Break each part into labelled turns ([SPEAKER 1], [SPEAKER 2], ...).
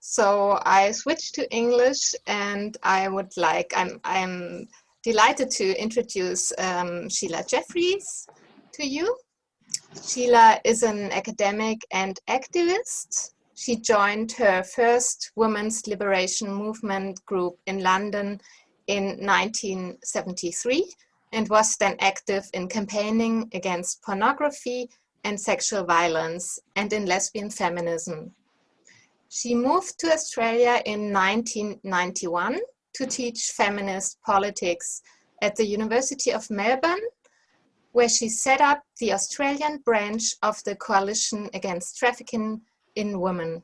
[SPEAKER 1] So I switched to English, and I'm delighted to introduce Sheila Jeffreys to you. Sheila is an academic and activist. She joined her first women's liberation movement group in London in 1973 and was then active in campaigning against pornography and sexual violence and in lesbian feminism. She moved to Australia in 1991 to teach feminist politics at the University of Melbourne, where she set up the Australian branch of the Coalition Against Trafficking in Women.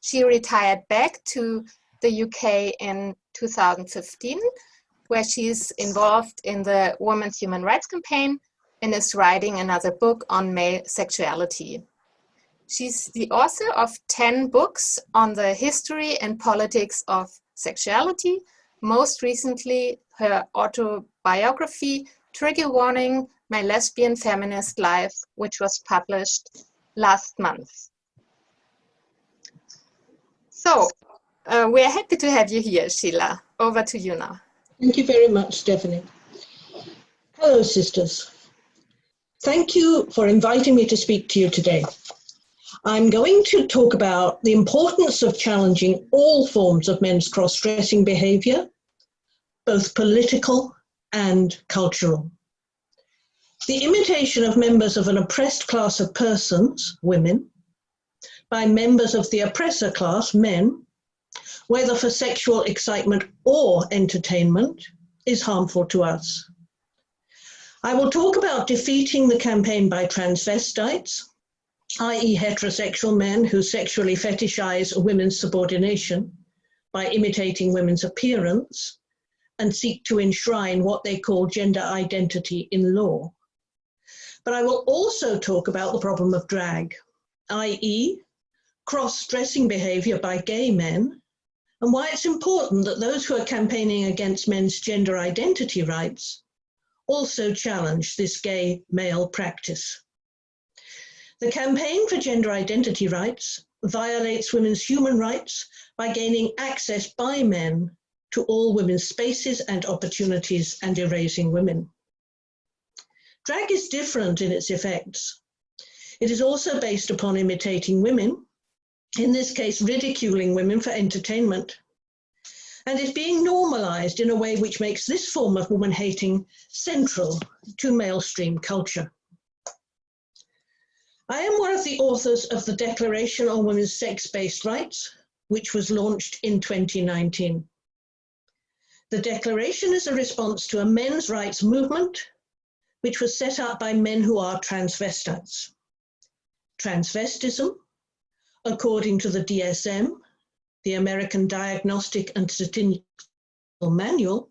[SPEAKER 1] She retired back to the UK in 2015, where she's involved in the Women's Human Rights Campaign and is writing another book on male sexuality. She's the author of 10 books on the history and politics of sexuality, most recently her autobiography, Trigger Warning, My Lesbian Feminist Life, which was published last month. So, we're happy to have you here, Sheila. Over to you now.
[SPEAKER 2] Thank you very much, Stephanie. Hello, sisters. Thank you for inviting me to speak to you today. I'm going to talk about the importance of challenging all forms of men's cross-dressing behaviour, both political and cultural. The imitation of members of an oppressed class of persons, women, by members of the oppressor class, men, whether for sexual excitement or entertainment, is harmful to us. I will talk about defeating the campaign by transvestites, i.e. heterosexual men who sexually fetishize women's subordination by imitating women's appearance and seek to enshrine what they call gender identity in law. But I will also talk about the problem of drag, i.e. cross-dressing behavior by gay men, and why it's important that those who are campaigning against men's gender identity rights also challenge this gay male practice. The campaign for gender identity rights violates women's human rights by gaining access by men to all women's spaces and opportunities and erasing women. Drag is different in its effects. It is also based upon imitating women, in this case ridiculing women for entertainment, and is being normalized in a way which makes this form of woman-hating central to mainstream culture. I am one of the authors of the Declaration on Women's Sex-Based Rights, which was launched in 2019. The Declaration is a response to a men's rights movement, which was set up by men who are transvestites. Transvestism, according to the DSM, the American Diagnostic and Statistical Manual,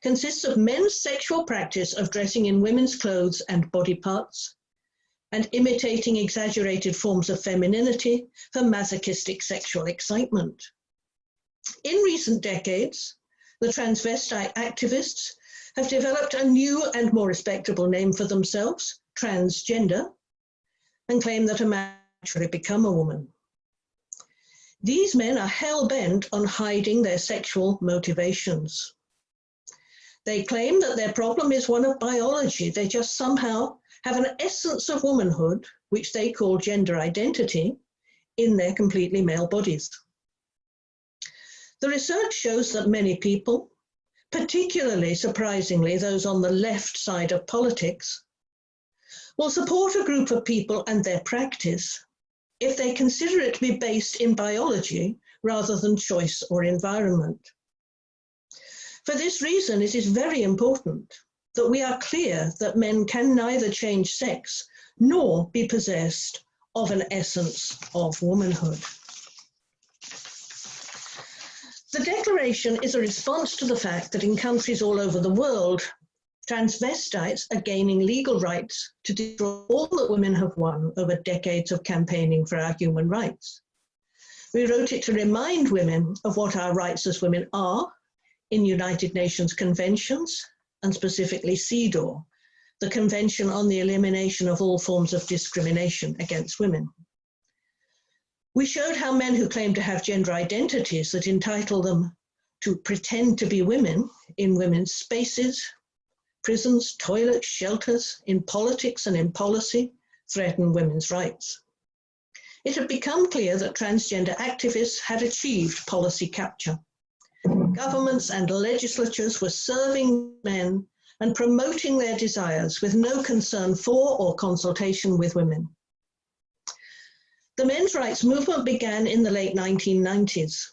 [SPEAKER 2] consists of men's sexual practice of dressing in women's clothes and body parts, and imitating exaggerated forms of femininity for masochistic sexual excitement. In recent decades, the transvestite activists have developed a new and more respectable name for themselves, transgender, and claim that a man should become a woman. These men are hell-bent on hiding their sexual motivations. They claim that their problem is one of biology. They just somehow have an essence of womanhood, which they call gender identity, in their completely male bodies. The research shows that many people, particularly surprisingly those on the left side of politics, will support a group of people and their practice if they consider it to be based in biology rather than choice or environment. For this reason, it is very important that we are clear that men can neither change sex nor be possessed of an essence of womanhood. The Declaration is a response to the fact that in countries all over the world, transvestites are gaining legal rights to destroy all that women have won over decades of campaigning for our human rights. We wrote it to remind women of what our rights as women are in United Nations conventions, and specifically CEDAW, the Convention on the Elimination of All Forms of Discrimination Against Women. We showed how men who claimed to have gender identities that entitle them to pretend to be women in women's spaces, prisons, toilets, shelters, in politics and in policy, threaten women's rights. It had become clear that transgender activists had achieved policy capture. Governments and legislatures were serving men and promoting their desires with no concern for or consultation with women. The men's rights movement began in the late 1990s.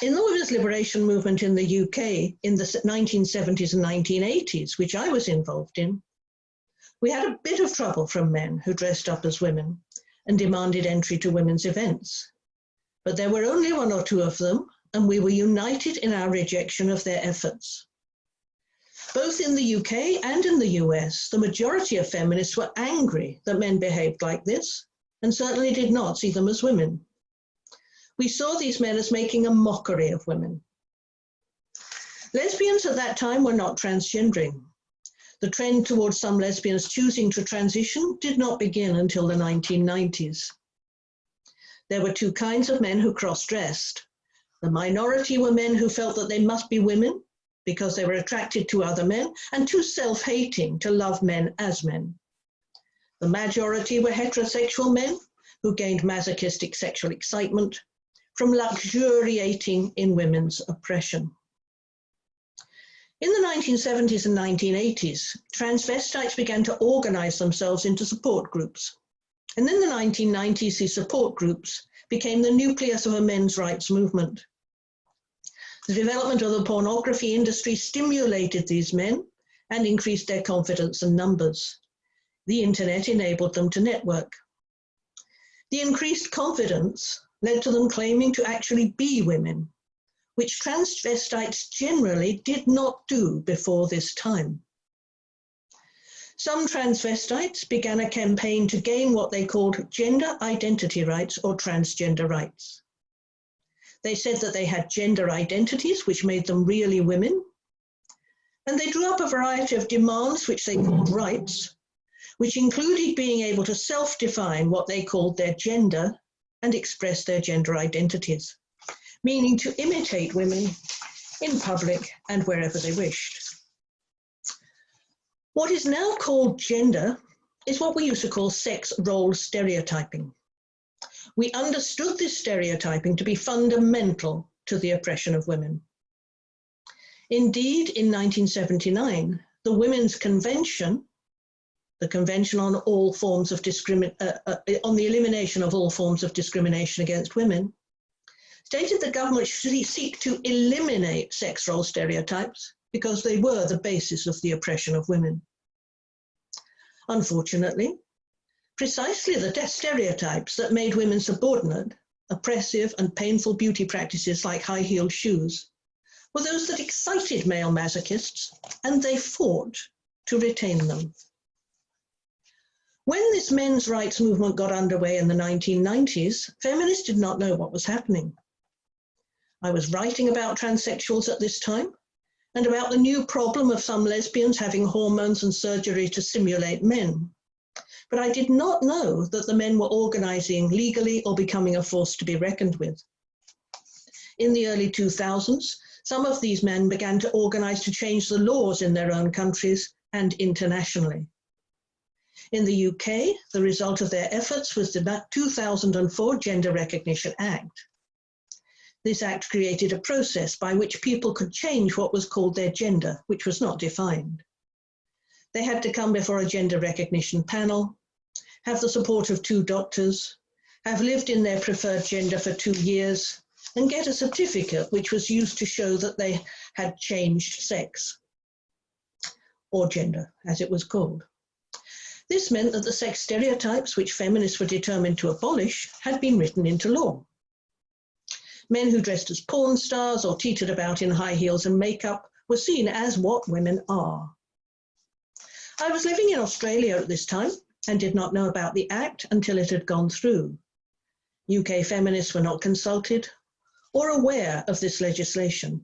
[SPEAKER 2] In the women's liberation movement in the UK in the 1970s and 1980s, which I was involved in, we had a bit of trouble from men who dressed up as women and demanded entry to women's events. But there were only one or two of them, and we were united in our rejection of their efforts. Both in the UK and in the US, the majority of feminists were angry that men behaved like this, and certainly did not see them as women. We saw these men as making a mockery of women. Lesbians at that time were not transgendering. The trend towards some lesbians choosing to transition did not begin until the 1990s. There were two kinds of men who cross-dressed. The minority were men who felt that they must be women because they were attracted to other men and too self-hating to love men as men. The majority were heterosexual men who gained masochistic sexual excitement from luxuriating in women's oppression. In the 1970s and 1980s, transvestites began to organize themselves into support groups. And in the 1990s, these support groups became the nucleus of a men's rights movement. The development of the pornography industry stimulated these men and increased their confidence and numbers. The internet enabled them to network. The increased confidence led to them claiming to actually be women, which transvestites generally did not do before this time. Some transvestites began a campaign to gain what they called gender identity rights or transgender rights. They said that they had gender identities which made them really women, and they drew up a variety of demands which they called rights, which included being able to self-define what they called their gender and express their gender identities, meaning to imitate women in public and wherever they wished. What is now called gender is what we used to call sex role stereotyping. We understood this stereotyping to be fundamental to the oppression of women. Indeed, in 1979, the Women's Convention, the Convention on all forms of on the elimination of all forms of discrimination against women, stated the government should seek to eliminate sex role stereotypes because they were the basis of the oppression of women. Unfortunately, precisely the stereotypes that made women subordinate, oppressive and painful beauty practices like high-heeled shoes were those that excited male masochists, and they fought to retain them. When this men's rights movement got underway in the 1990s, feminists did not know what was happening. I was writing about transsexuals at this time and about the new problem of some lesbians having hormones and surgery to simulate men. But I did not know that the men were organizing legally or becoming a force to be reckoned with. In the early 2000s, some of these men began to organize to change the laws in their own countries and internationally. In the UK, the result of their efforts was the 2004 Gender Recognition Act. This act created a process by which people could change what was called their gender, which was not defined. They had to come before a gender recognition panel, have the support of 2 doctors, have lived in their preferred gender for 2 years, and get a certificate which was used to show that they had changed sex, or gender, as it was called. This meant that the sex stereotypes which feminists were determined to abolish had been written into law. Men who dressed as porn stars or teetered about in high heels and makeup were seen as what women are. I was living in Australia at this time and did not know about the Act until it had gone through. UK feminists were not consulted or aware of this legislation.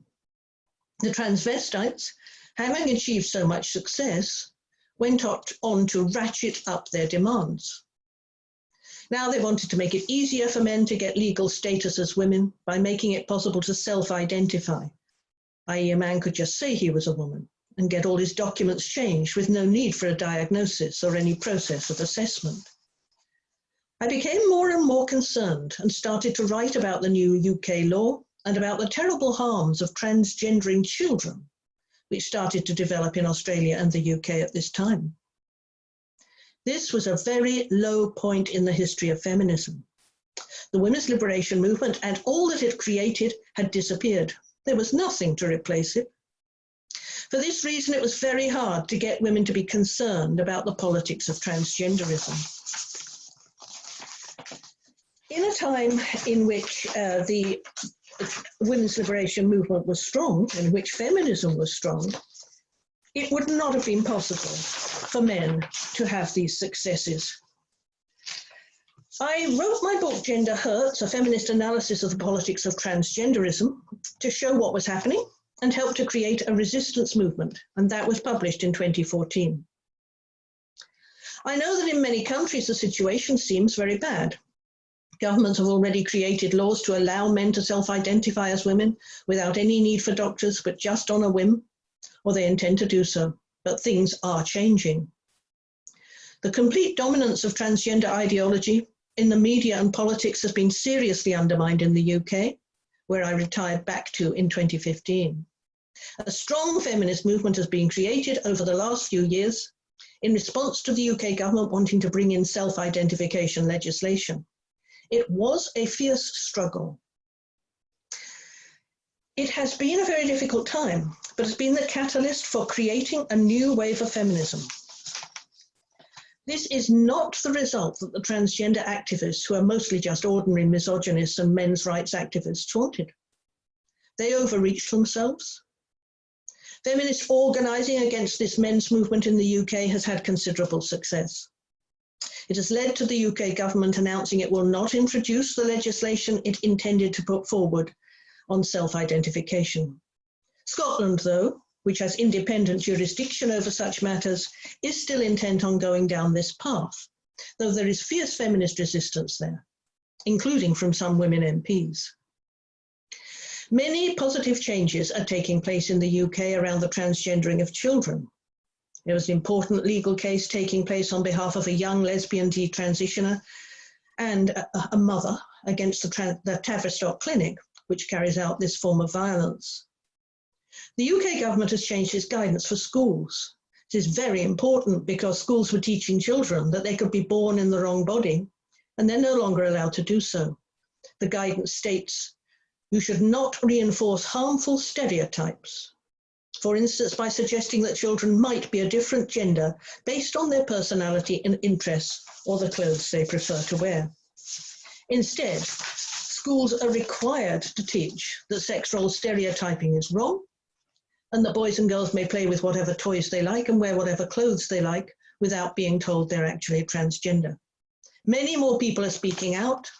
[SPEAKER 2] The transvestites, having achieved so much success, went on to ratchet up their demands. Now they wanted to make it easier for men to get legal status as women by making it possible to self-identify, i.e. a man could just say he was a woman and get all his documents changed with no need for a diagnosis or any process of assessment. I became more and more concerned and started to write about the new UK law and about the terrible harms of transgendering children, which started to develop in Australia and the UK at this time. This was a very low point in the history of feminism. The women's liberation movement and all that it created had disappeared. There was nothing to replace it. For this reason, it was very hard to get women to be concerned about the politics of transgenderism. In a time in which the women's liberation movement was strong, in which feminism was strong, it would not have been possible for men to have these successes. I wrote my book, Gender Hurts, a feminist analysis of the politics of transgenderism, to show what was happening and help to create a resistance movement, and that was published in 2014. I know that in many countries the situation seems very bad. Governments have already created laws to allow men to self-identify as women without any need for doctors, but just on a whim, or they intend to do so. But things are changing. The complete dominance of transgender ideology in the media and politics has been seriously undermined in the UK, where I retired back to in 2015. A strong feminist movement has been created over the last few years in response to the UK government wanting to bring in self-identification legislation. It was a fierce struggle. It has been a very difficult time, but it's been the catalyst for creating a new wave of feminism. This is not the result that the transgender activists, who are mostly just ordinary misogynists and men's rights activists, wanted. They overreached themselves. Feminist organising against this men's movement in the UK has had considerable success. It has led to the UK government announcing it will not introduce the legislation it intended to put forward on self-identification. Scotland, though, which has independent jurisdiction over such matters, is still intent on going down this path, though there is fierce feminist resistance there, including from some women MPs. Many positive changes are taking place in the UK around the transgendering of children. There was an important legal case taking place on behalf of a young lesbian detransitioner and a mother against the Tavistock Clinic, which carries out this form of violence. The UK government has changed its guidance for schools. This is very important because schools were teaching children that they could be born in the wrong body, and they're no longer allowed to do so. The guidance states, you should not reinforce harmful stereotypes. For instance, by suggesting that children might be a different gender based on their personality and interests or the clothes they prefer to wear. Instead, schools are required to teach that sex role stereotyping is wrong and that boys and girls may play with whatever toys they like and wear whatever clothes they like without being told they're actually transgender. Many more people are speaking out,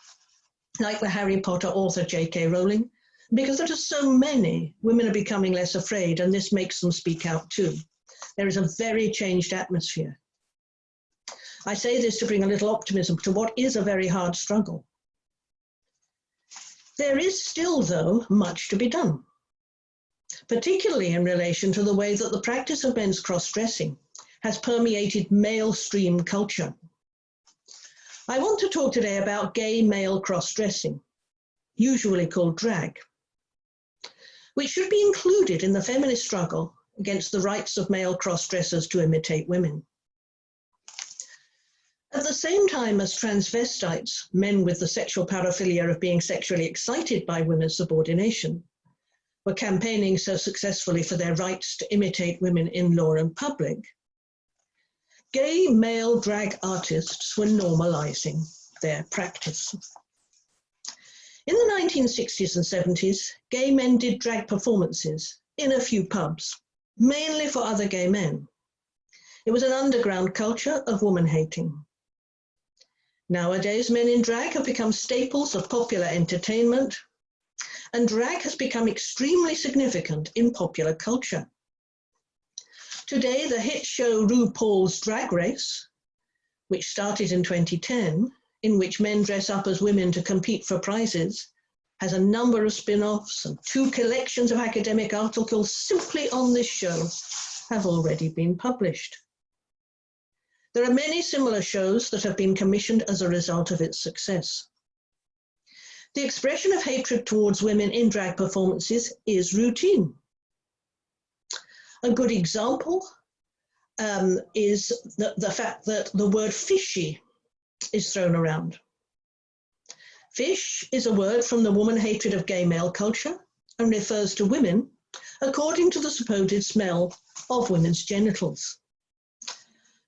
[SPEAKER 2] like the Harry Potter author J.K. Rowling. Because there are so many, women are becoming less afraid, and this makes them speak out too. There is a very changed atmosphere. I say this to bring a little optimism to what is a very hard struggle. There is still, though, much to be done, particularly in relation to the way that the practice of men's cross-dressing has permeated male-stream culture. I want to talk today about gay male cross-dressing, usually called drag, which should be included in the feminist struggle against the rights of male cross-dressers to imitate women. At the same time as transvestites, men with the sexual paraphilia of being sexually excited by women's subordination, were campaigning so successfully for their rights to imitate women in law and public, gay male drag artists were normalizing their practice. In the 1960s and 70s, gay men did drag performances in a few pubs, mainly for other gay men. It was an underground culture of woman-hating. Nowadays, men in drag have become staples of popular entertainment, and drag has become extremely significant in popular culture. Today, the hit show RuPaul's Drag Race, which started in 2010, in which men dress up as women to compete for prizes, has a number of spin-offs, and 2 collections of academic articles simply on this show have already been published. There are many similar shows that have been commissioned as a result of its success. The expression of hatred towards women in drag performances is routine. A good example is the fact that the word fishy is thrown around. Fish is a word from the woman hatred of gay male culture and refers to women according to the supposed smell of women's genitals.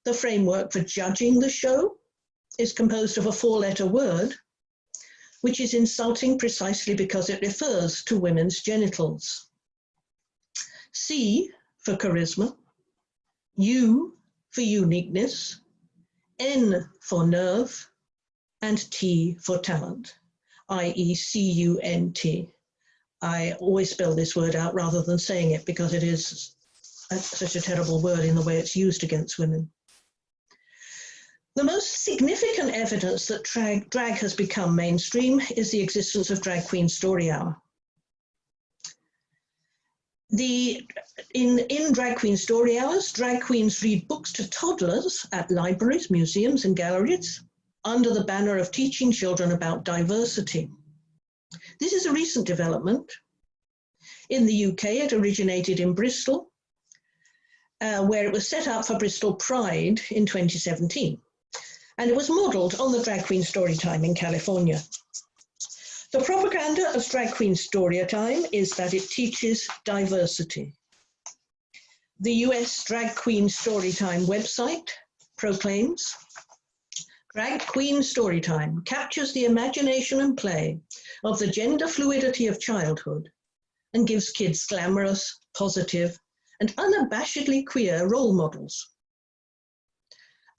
[SPEAKER 2] The framework for judging the show is composed of a 4-letter word, which is insulting precisely because it refers to women's genitals. C for charisma, U for uniqueness, N for nerve, and T for talent, i.e. C-U-N-T. I always spell this word out rather than saying it because it is such a terrible word in the way it's used against women. The most significant evidence that drag has become mainstream is the existence of Drag Queen Story Hour. In Drag Queen Story Hours, drag queens read books to toddlers at libraries, museums, and galleries under the banner of teaching children about diversity. This is a recent development. In the UK, it originated in Bristol, where it was set up for Bristol Pride in 2017. And it was modelled on the Drag Queen Storytime in California. The propaganda of Drag Queen Storytime is that it teaches diversity. The US Drag Queen Storytime website proclaims, Drag Queen Storytime captures the imagination and play of the gender fluidity of childhood and gives kids glamorous, positive, and unabashedly queer role models.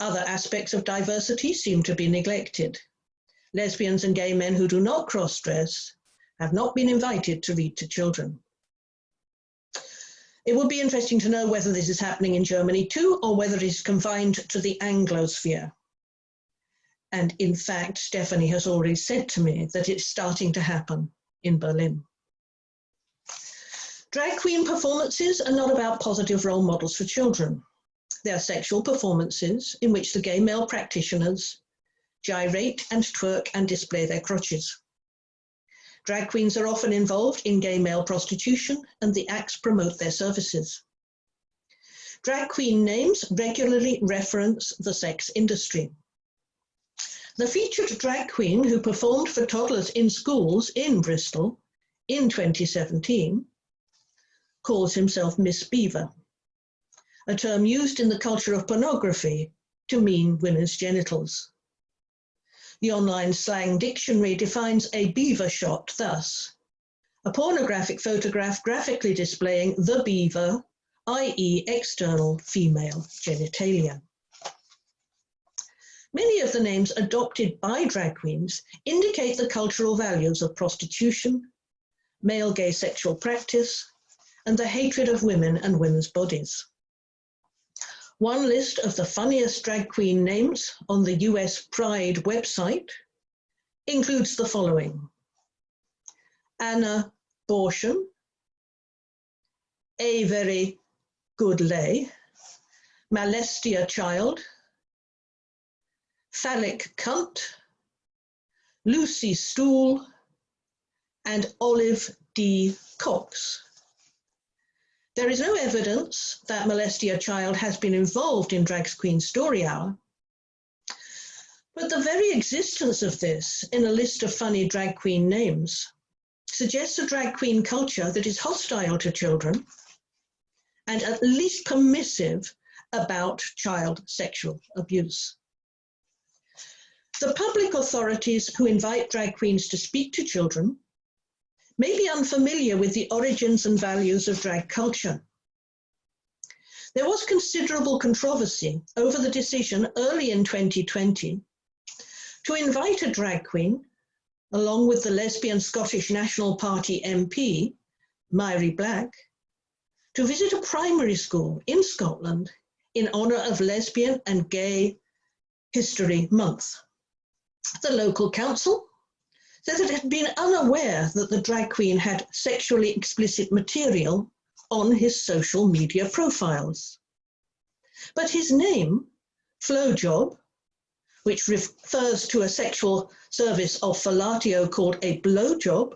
[SPEAKER 2] Other aspects of diversity seem to be neglected. Lesbians and gay men who do not cross-dress have not been invited to read to children. It would be interesting to know whether this is happening in Germany too, or whether it is confined to the Anglosphere. And in fact, Stephanie has already said to me that it's starting to happen in Berlin. Drag queen performances are not about positive role models for children. They are sexual performances in which the gay male practitioners gyrate and twerk and display their crotches. Drag queens are often involved in gay male prostitution, and the acts promote their services. Drag queen names regularly reference the sex industry. The featured drag queen who performed for toddlers in schools in Bristol in 2017 calls himself Miss Beaver, a term used in the culture of pornography to mean women's genitals. The online slang dictionary defines a beaver shot thus: a pornographic photograph graphically displaying the beaver, i.e. external female genitalia. Many of the names adopted by drag queens indicate the cultural values of prostitution, male gay sexual practice, and the hatred of women and women's bodies. One list of the funniest drag queen names on the US Pride website includes the following: Anna Borschen, A Very Good Lay, Molestia Child, Phallic Cunt, Lucy Stool, and Olive D. Cox. There is no evidence that Molestia Child has been involved in Drag Queen Story Hour, but the very existence of this in a list of funny drag queen names suggests a drag queen culture that is hostile to children and at least permissive about child sexual abuse. The public authorities who invite drag queens to speak to children may be unfamiliar with the origins and values of drag culture. There was considerable controversy over the decision early in 2020 to invite a drag queen, along with the lesbian Scottish National Party MP, Mhairi Black, to visit a primary school in Scotland in honour of Lesbian and Gay History Month. The local council says it had been unaware that the drag queen had sexually explicit material on his social media profiles. But his name, Flowjob, which refers to a sexual service of fellatio called a blowjob,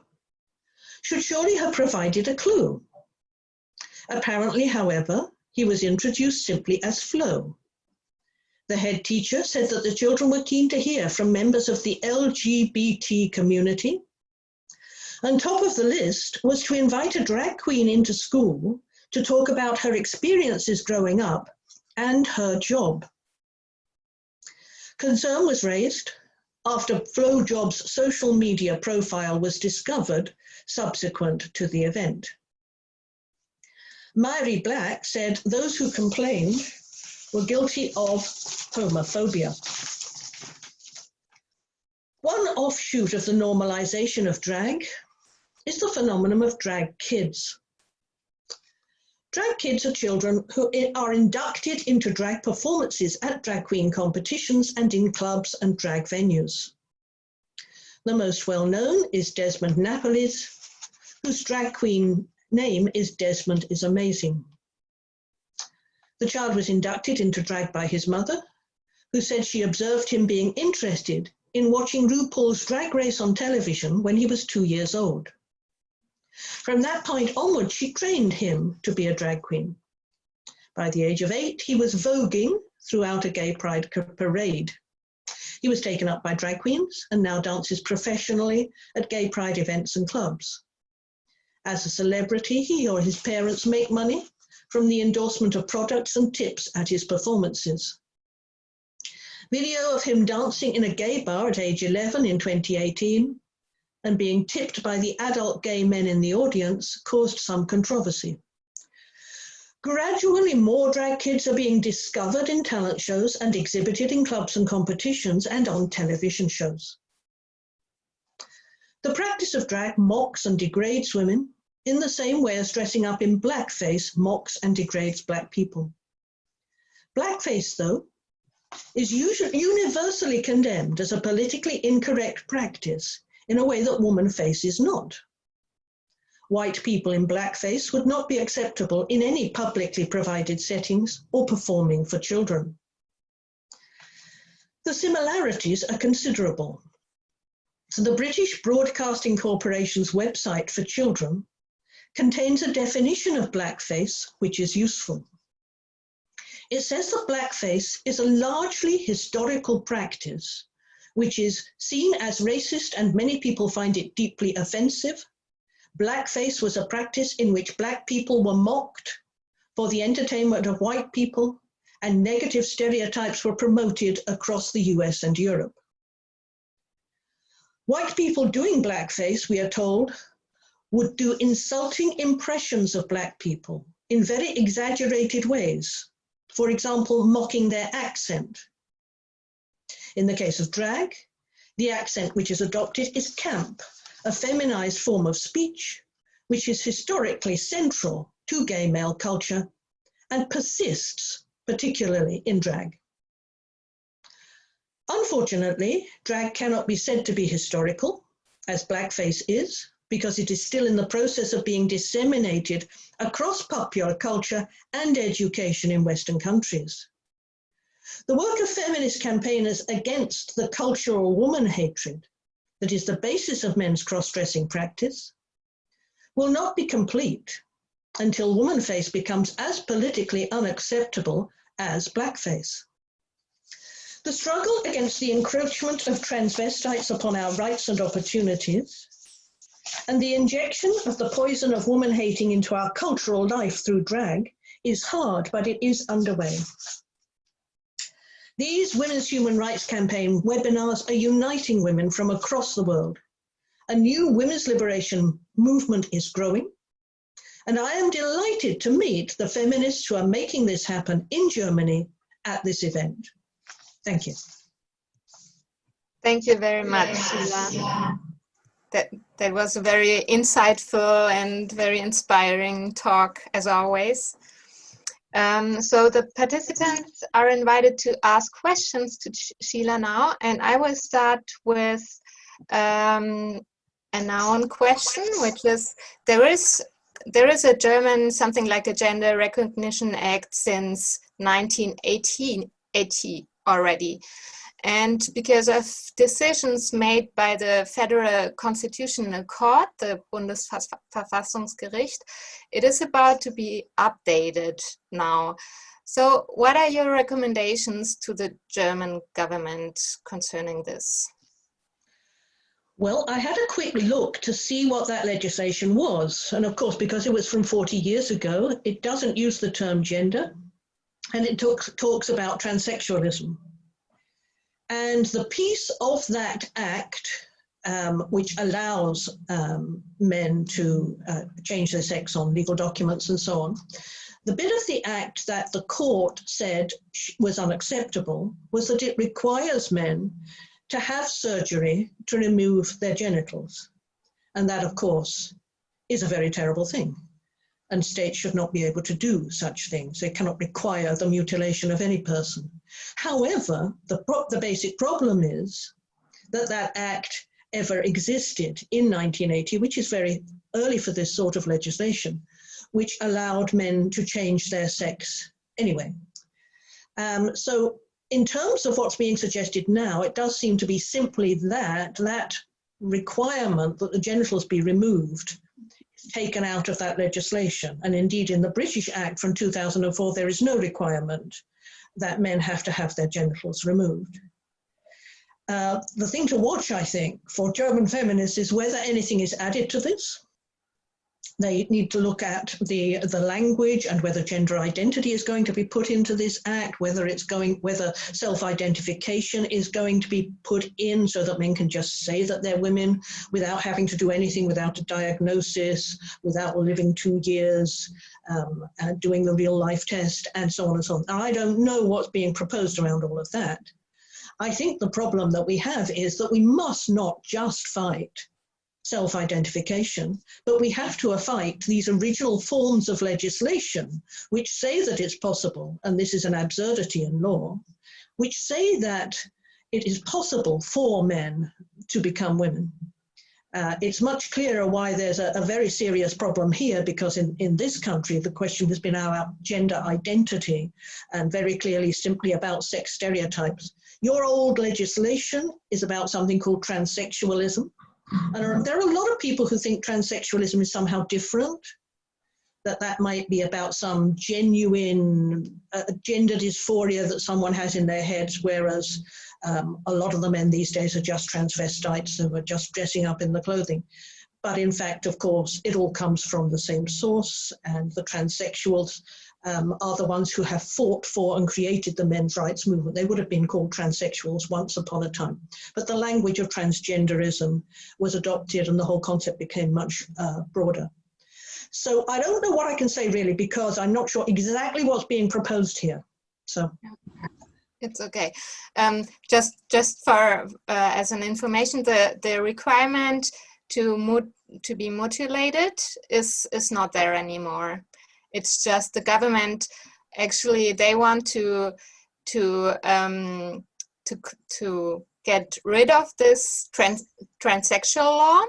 [SPEAKER 2] should surely have provided a clue. Apparently, however, he was introduced simply as Flo. The head teacher said that the children were keen to hear from members of the LGBT community. On top of the list was to invite a drag queen into school to talk about her experiences growing up and her job. Concern was raised after Flowjob's social media profile was discovered subsequent to the event. Mary Black said those who complained were guilty of homophobia. One offshoot of the normalization of drag is the phenomenon of drag kids. Drag kids are children who are inducted into drag performances at drag queen competitions and in clubs and drag venues. The most well-known is Desmond Napoli's, whose drag queen name is Desmond is Amazing. The child was inducted into drag by his mother, who said she observed him being interested in watching RuPaul's Drag Race on television when he was 2 years old. From that point onward, she trained him to be a drag queen. By the age of 8, he was voguing throughout a gay pride parade. He was taken up by drag queens and now dances professionally at gay pride events and clubs. As a celebrity, he or his parents make money from the endorsement of products and tips at his performances. Video of him dancing in a gay bar at age 11 in 2018 and being tipped by the adult gay men in the audience caused some controversy. Gradually, more drag kids are being discovered in talent shows and exhibited in clubs and competitions and on television shows. The practice of drag mocks and degrades women in the same way as dressing up in blackface mocks and degrades Black people. Blackface, though, is usually universally condemned as a politically incorrect practice in a way that woman face is not. White people in blackface would not be acceptable in any publicly provided settings or performing for children. The similarities are considerable. So the British Broadcasting Corporation's website for children contains a definition of blackface which is useful. It says that blackface is a largely historical practice which is seen as racist and many people find it deeply offensive. Blackface was a practice in which Black people were mocked for the entertainment of white people, and negative stereotypes were promoted across the US and Europe. White people doing blackface, we are told, would do insulting impressions of Black people in very exaggerated ways, for example, mocking their accent. In the case of drag, the accent which is adopted is camp, a feminized form of speech, which is historically central to gay male culture and persists, particularly in drag. Unfortunately, drag cannot be said to be historical, as blackface is, because it is still in the process of being disseminated across popular culture and education in Western countries. The work of feminist campaigners against the cultural woman hatred that is the basis of men's cross-dressing practice will not be complete until womanface becomes as politically unacceptable as blackface. The struggle against the encroachment of transvestites upon our rights and opportunities, and the injection of the poison of woman hating into our cultural life through drag is hard, but it is underway. These Women's Human Rights Campaign webinars are uniting women from across the world. A new women's liberation movement is growing, and I am delighted to meet the feminists who are making this happen in Germany at this event. Thank you.
[SPEAKER 1] Thank you very much, Sheila. That was a very insightful and very inspiring talk, as always. So the participants are invited to ask questions to Sheila now, and I will start with a noun question, which is, there is a German, something like a Gender Recognition Act since 1980 already. And because of decisions made by the Federal Constitutional Court, the Bundesverfassungsgericht, it is about to be updated now. So what are your recommendations to the German government concerning this?
[SPEAKER 2] Well, I had a quick look to see what that legislation was. And of course, because it was from 40 years ago, it doesn't use the term gender, and it talks about transsexualism. And the piece of that act, which allows men to change their sex on legal documents and so on, the bit of the act that the court said was unacceptable was that it requires men to have surgery to remove their genitals. And that, of course, is a very terrible thing. And states should not be able to do such things. They cannot require the mutilation of any person. However, the basic problem is that that act ever existed in 1980, which is very early for this sort of legislation, which allowed men to change their sex anyway. So in terms of what's being suggested now, it does seem to be simply that requirement that the genitals be removed taken out of that legislation. And indeed, in the British Act from 2004, there is no requirement that men have to have their genitals removed. The thing to watch, I think, for German feminists is whether anything is added to this. They need to look at the language and whether gender identity is going to be put into this act, whether self-identification is going to be put in so that men can just say that they're women without having to do anything, without a diagnosis, without living 2 years, doing the real life test, and so on and so on. I don't know what's being proposed around all of that. I think the problem that we have is that we must not just fight self-identification, but we have to fight these original forms of legislation which say that it's possible, and this is an absurdity in law, which say that it is possible for men to become women. It's much clearer why there's a very serious problem here, because in this country, the question has been about gender identity and very clearly simply about sex stereotypes. Your old legislation is about something called transsexualism. And there are a lot of people who think transsexualism is somehow different, that might be about some genuine gender dysphoria that someone has in their heads, whereas a lot of the men these days are just transvestites who are just dressing up in the clothing. But in fact, of course, it all comes from the same source, and the transsexuals are the ones who have fought for and created the men's rights movement. They would have been called transsexuals once upon a time. But the language of transgenderism was adopted and the whole concept became much broader. So I don't know what I can say really, because I'm not sure exactly what's being proposed here. So
[SPEAKER 1] it's okay. Just for as an information, the requirement to be mutilated is not there anymore. It's just the government, actually, they want to get rid of this transsexual law,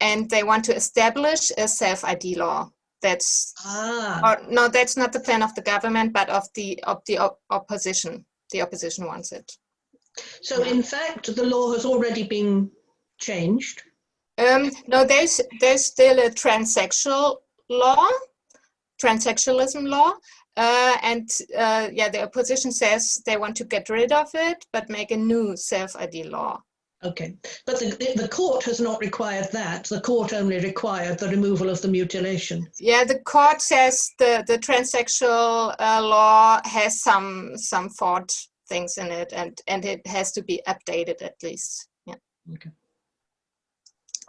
[SPEAKER 1] and they want to establish a self-ID law. That's no, that's not the plan of the government, but of the opposition. The opposition wants it.
[SPEAKER 2] So in fact, the law has already been changed.
[SPEAKER 1] No, there's still a transsexualism law, and the opposition says they want to get rid of it, but make a new self-ID law.
[SPEAKER 2] Okay, but the court has not required that. The court only required the removal of the mutilation.
[SPEAKER 1] Yeah, the court says the transsexual law has some fault things in it, and it has to be updated at least. Yeah.
[SPEAKER 2] Okay.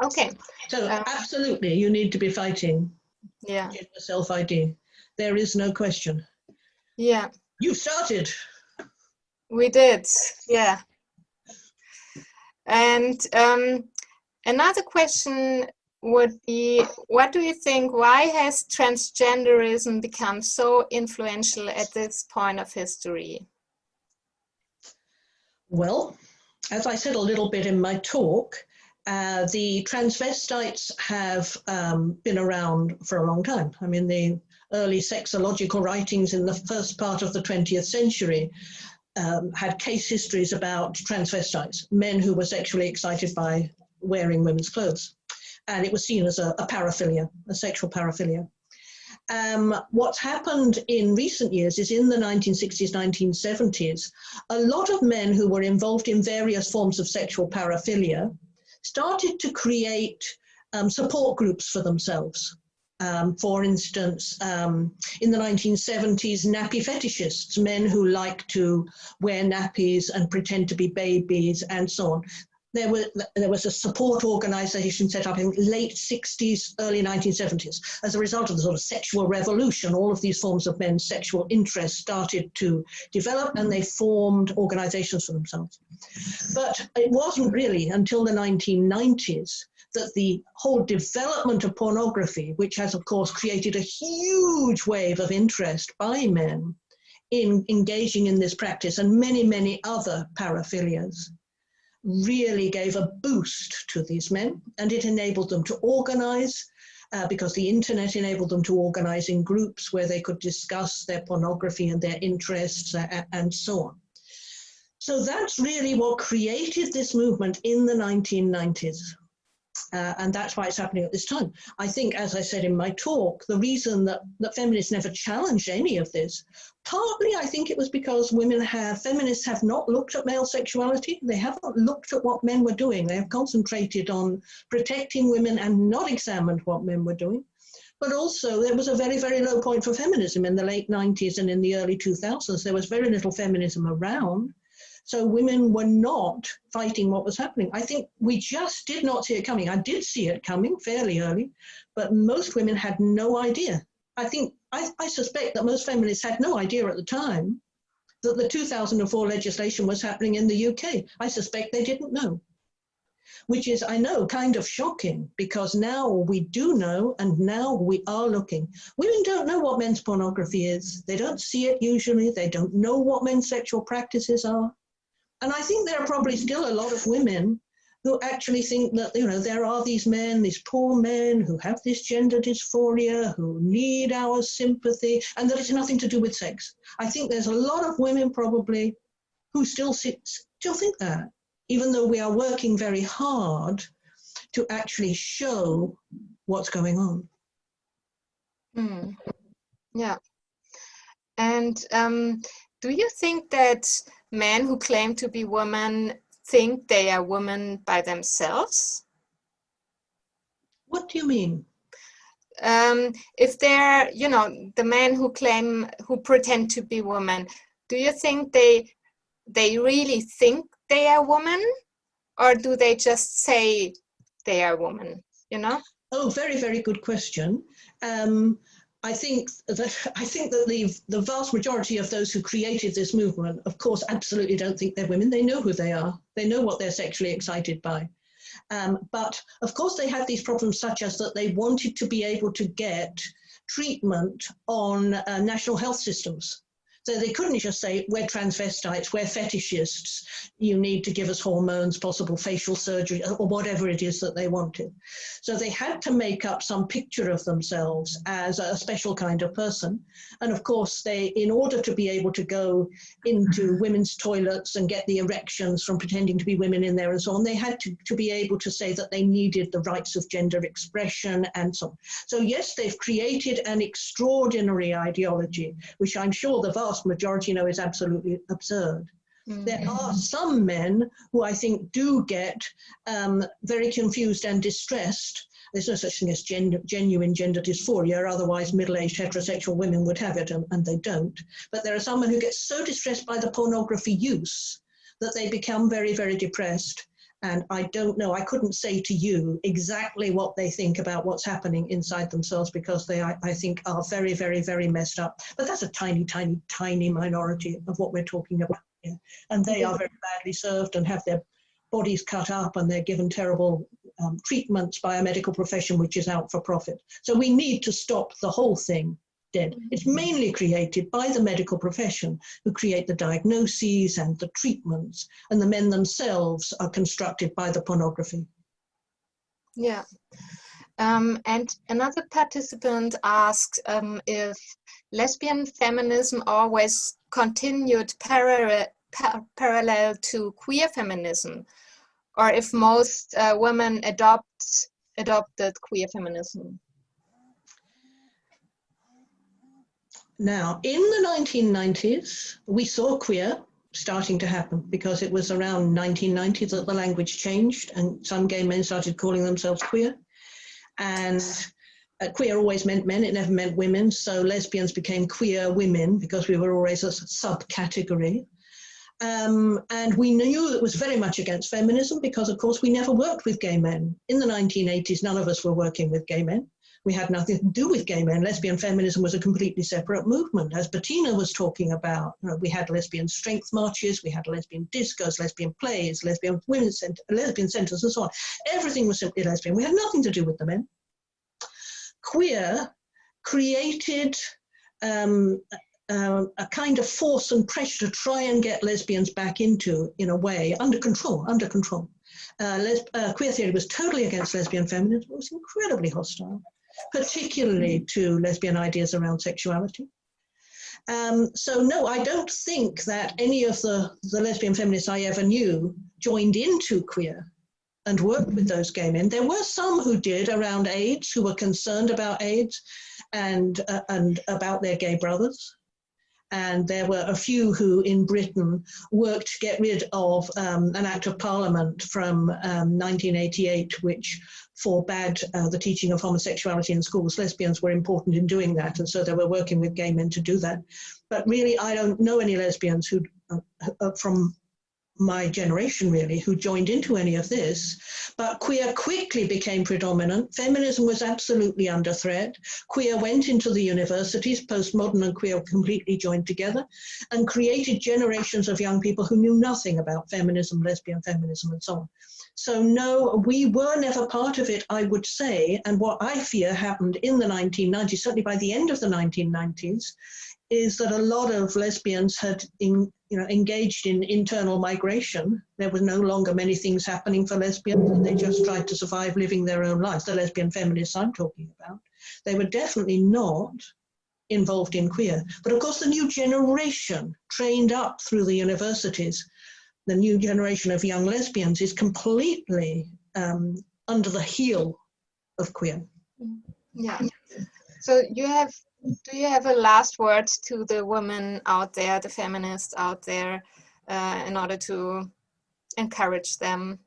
[SPEAKER 1] Okay.
[SPEAKER 2] So absolutely, you need to be fighting.
[SPEAKER 1] Yeah.
[SPEAKER 2] Gender self-ID. There is no question.
[SPEAKER 1] Yeah.
[SPEAKER 2] You started.
[SPEAKER 1] We did. Yeah. And another question would be, what do you think, why has transgenderism become so influential at this point of history?
[SPEAKER 2] Well, as I said a little bit in my talk, the transvestites have been around for a long time. I mean, the early sexological writings in the first part of the 20th century had case histories about transvestites, men who were sexually excited by wearing women's clothes. And it was seen as a paraphilia, a sexual paraphilia. What's happened in recent years is in the 1960s, 1970s, a lot of men who were involved in various forms of sexual paraphilia started to create support groups for themselves. For instance, in the 1970s, nappy fetishists, men who like to wear nappies and pretend to be babies and so on. There was a support organization set up in late 60s, early 1970s. As a result of the sort of sexual revolution, all of these forms of men's sexual interest started to develop, and they formed organizations for themselves. But it wasn't really until the 1990s that the whole development of pornography, which has, of course, created a huge wave of interest by men in engaging in this practice and many, many other paraphilias, really gave a boost to these men, and it enabled them to organize, because the internet enabled them to organize in groups where they could discuss their pornography and their interests and so on. So that's really what created this movement in the 1990s. And that's why it's happening at this time. I think, as I said in my talk, the reason that feminists never challenged any of this, partly I think it was because feminists have not looked at male sexuality. They haven't looked at what men were doing. They have concentrated on protecting women and not examined what men were doing. But also there was a very, very low point for feminism in the late 90s and in the early 2000s. There was very little feminism around. So women were not fighting what was happening. I think we just did not see it coming. I did see it coming fairly early, but most women had no idea. I suspect that most feminists had no idea at the time that the 2004 legislation was happening in the UK. I suspect they didn't know, which is, I know, kind of shocking, because now we do know, and now we are looking. Women don't know what men's pornography is. They don't see it usually. They don't know what men's sexual practices are. And I think there are probably still a lot of women who actually think that, you know, there are these men, these poor men who have this gender dysphoria, who need our sympathy, and that it's nothing to do with sex. I think there's a lot of women probably who still think that, even though we are working very hard to actually show what's going on.
[SPEAKER 1] Yeah. And do you think that men who claim to be women think they are women by themselves?
[SPEAKER 2] What do you mean?
[SPEAKER 1] If they're, you know, the men who pretend to be women, do you think they really think they are women, or do they just say they are women, you know?
[SPEAKER 2] Oh, very, very good question. I think that the vast majority of those who created this movement, of course, absolutely don't think they're women. They know who they are. They know what they're sexually excited by. But of course, they had these problems, such as that they wanted to be able to get treatment on national health systems. So they couldn't just say, we're transvestites, we're fetishists, you need to give us hormones, possible facial surgery, or whatever it is that they wanted. So they had to make up some picture of themselves as a special kind of person. And of course, in order to be able to go into women's toilets and get the erections from pretending to be women in there and so on, they had to be able to say that they needed the rights of gender expression and so on. So yes, they've created an extraordinary ideology, which I'm sure the vast majority know is absolutely absurd. There are some men who I think do get very confused and distressed. There's no such thing as genuine gender dysphoria, otherwise middle-aged heterosexual women would have it, and they don't. But there are some men who get so distressed by the pornography use that they become very, very depressed. And I don't know, I couldn't say to you exactly what they think about what's happening inside themselves, because they, I think, are very, very, very messed up. But that's a tiny, tiny, tiny minority of what we're talking about here. And they are very badly served and have their bodies cut up, and they're given terrible treatments by a medical profession which is out for profit. So we need to stop the whole thing dead. It's mainly created by the medical profession, who create the diagnoses and the treatments, and the men themselves are constructed by the pornography.
[SPEAKER 1] Yeah. And another participant asked if lesbian feminism always continued parallel to queer feminism, or if most women adopted queer feminism.
[SPEAKER 2] Now, in the 1990s, we saw queer starting to happen, because it was around 1990 that the language changed and some gay men started calling themselves queer. And queer always meant men, it never meant women, so lesbians became queer women because we were always a subcategory. And we knew it was very much against feminism because, of course, we never worked with gay men. In the 1980s, none of us were working with gay men. We had nothing to do with gay men. Lesbian feminism was a completely separate movement. As Bettina was talking about, we had lesbian strength marches, we had lesbian discos, lesbian plays, lesbian centers, and so on. Everything was simply lesbian. We had nothing to do with the men. Queer created a kind of force and pressure to try and get lesbians back into, in a way, under control. Queer theory was totally against lesbian feminism. It was incredibly hostile, particularly to lesbian ideas around sexuality. So no, I don't think that any of the lesbian feminists I ever knew joined into queer and worked with those gay men. There were some who did around AIDS, who were concerned about AIDS and about their gay brothers. And there were a few who in Britain worked to get rid of an Act of Parliament from 1988, which forbade the teaching of homosexuality in schools. Lesbians were important in doing that, and so they were working with gay men to do that. But really, I don't know any lesbians who, from my generation really, who joined into any of this. But queer quickly became predominant. Feminism was absolutely under threat. Queer went into the universities, postmodern and queer completely joined together, and created generations of young people who knew nothing about feminism, lesbian feminism, and so on. So no, we were never part of it, I would say. And what I fear happened in the 1990s, certainly by the end of the 1990s, is that a lot of lesbians had engaged in internal migration. There were no longer many things happening for lesbians, and they just tried to survive living their own lives. The lesbian feminists I'm talking about, they were definitely not involved in queer. But of course, the new generation trained up through the universities, the new generation of young lesbians is completely under the heel of queer.
[SPEAKER 1] Yeah. So do you have a last word to the women out there, the feminists out there, in order to encourage them?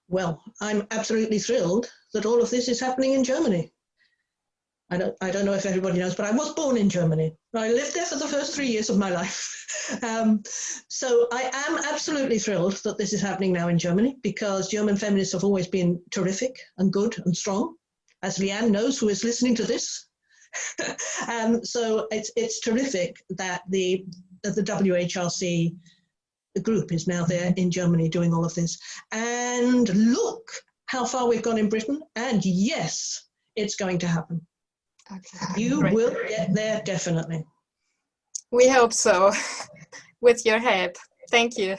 [SPEAKER 2] Well, I'm absolutely thrilled that all of this is happening in Germany. I don't know if everybody knows, but I was born in Germany. I lived there for the first 3 years of my life. So I am absolutely thrilled that this is happening now in Germany, because German feminists have always been terrific and good and strong, as Leanne knows, who is listening to this. So it's terrific that the WHRC group is now there in Germany doing all of this. And look how far we've gone in Britain. And yes, it's going to happen. Okay, you will get there, definitely.
[SPEAKER 1] We hope so, with your help. Thank you.